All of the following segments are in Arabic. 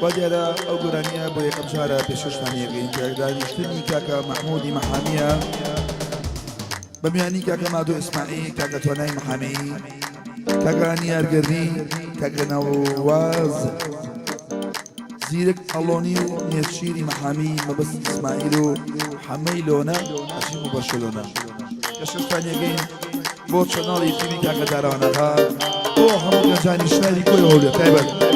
وديرا أو قرانيا بو يكم شارع بشوشتان يقين كاكدانيشتني كاكا محمودي محامية بمياني كاكا مادو إسماعيل كاكا تواناي محامي كاكا راني أرقرني كاكا نواز زيرك ألوني نيتشيري محامي ما بس إسماعيلو حميلونا أشي مباشلونا كشوشتان يقين بو شنالي تيمي كاكا دارانا بو همو جاني شنالي كوي هولي تايبك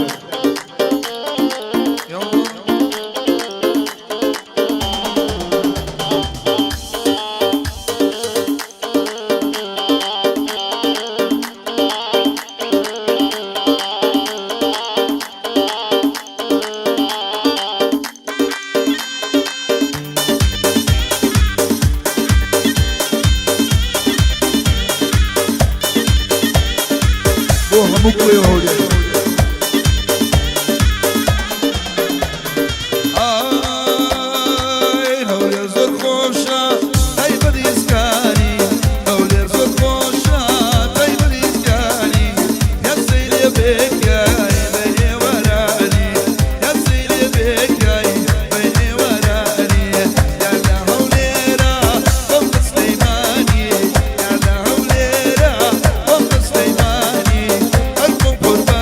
همو هولي هولي زور خوشا طيب ديسكاني هولي زور خوشا طيب ديسكاني يا سيلي بكاي بيني وراني يا سيلي بكاي بيني وراني يا لهوليرا قوم سليماني يا لهوليرا قوم سليماني قلبكم قرباني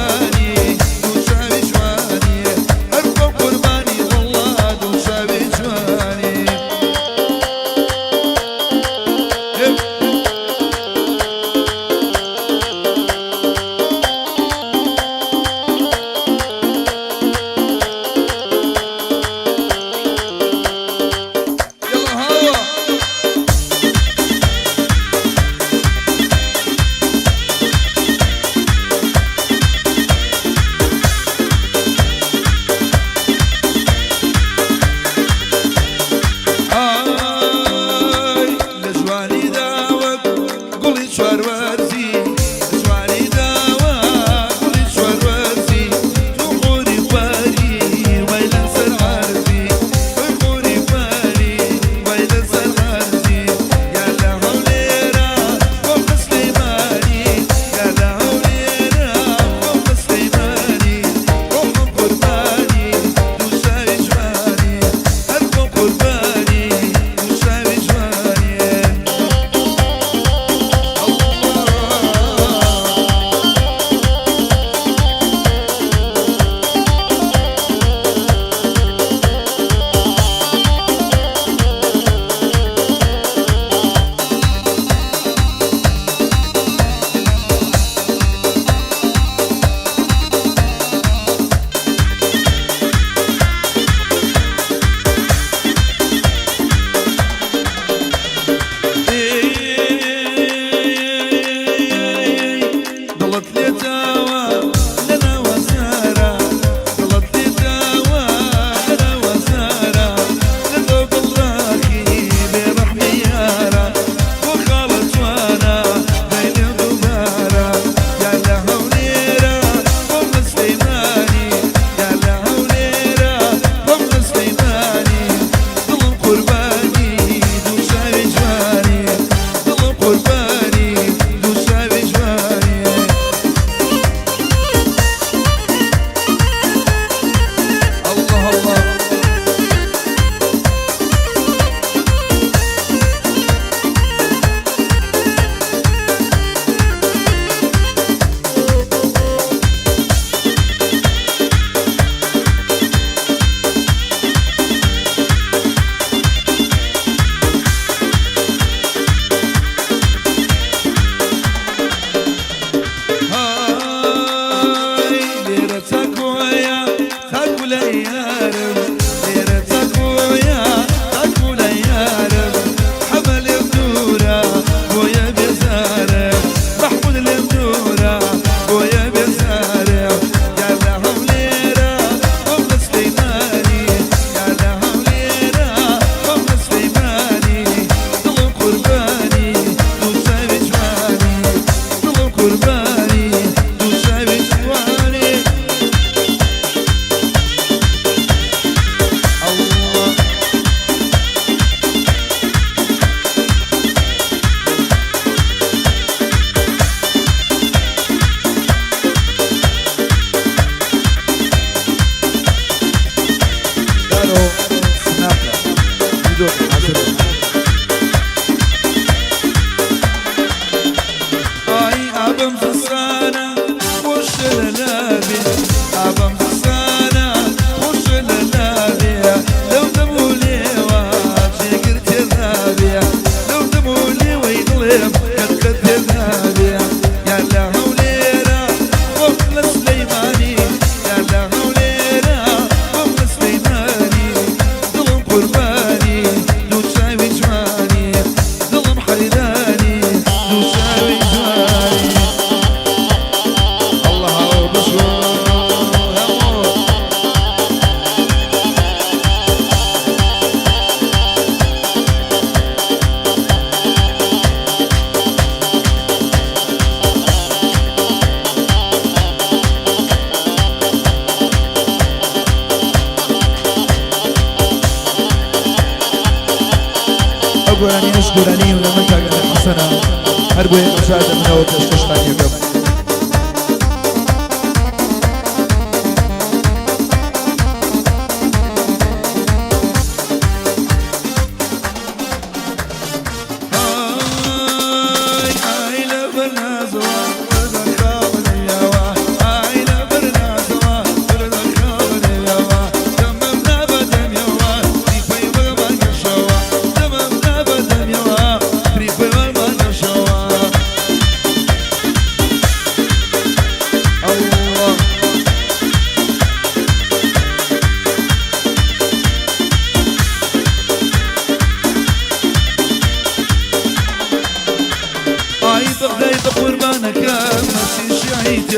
گۆرانی ئەش گۆرانی و لەمە کاگەنە حەسەنە هەر بۆ یەکەم جار دەمنەوە پێشکەشتان یەکەم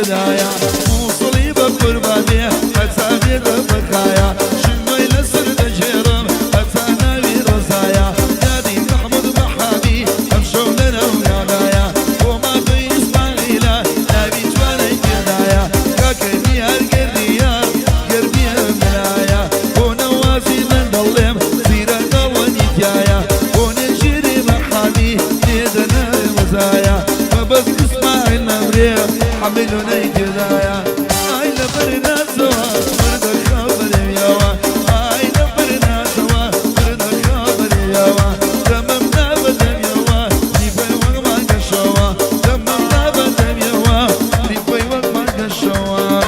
جدايا موصلي بقرباني أتابي بخايا شنوي لسر دجيرم أتانا برزايا نادي محمود محامي أمشو لنا ونادايا وما في إسماعيلا نبي جواني جدايا كاكني هالقردية قردية ملايا ونوازي من ظلم سيرة ضواني جايا ونجري محامي نيدنا المزايا فبس إسماعيل نمريا حملنا يجدايا هاي لبرنا سوا ورد الخبر يوا هاي لبرنا سوا ورد الخبر يوا تممنا بدم يوا ريبي وق ما قشوا تممنا بدم يوا ريبي وق ما قشوا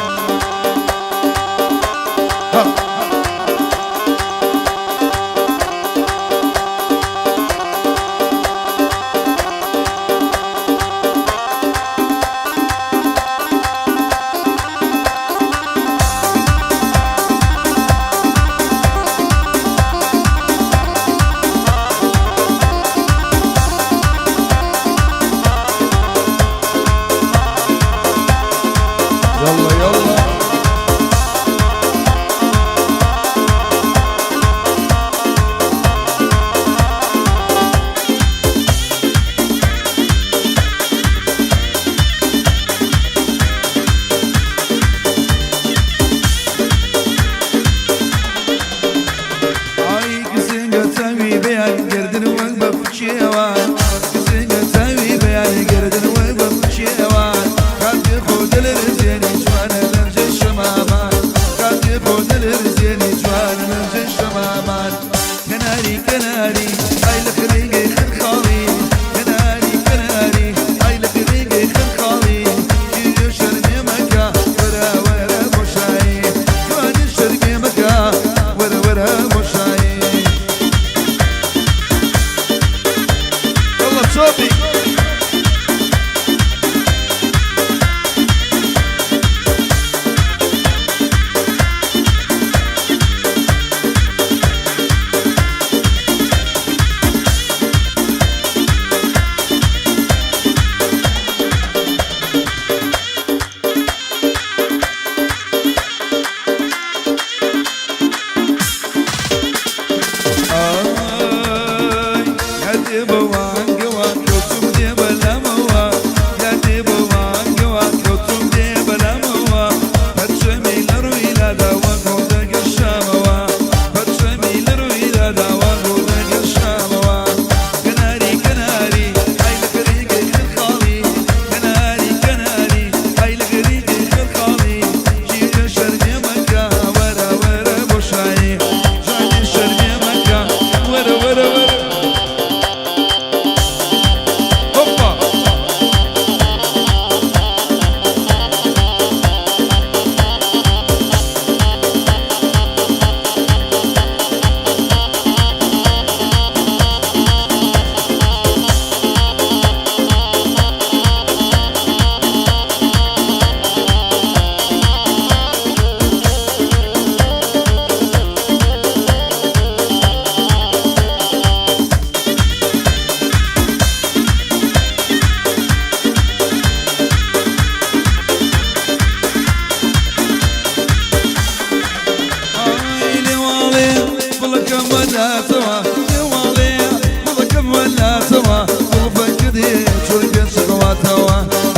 سوا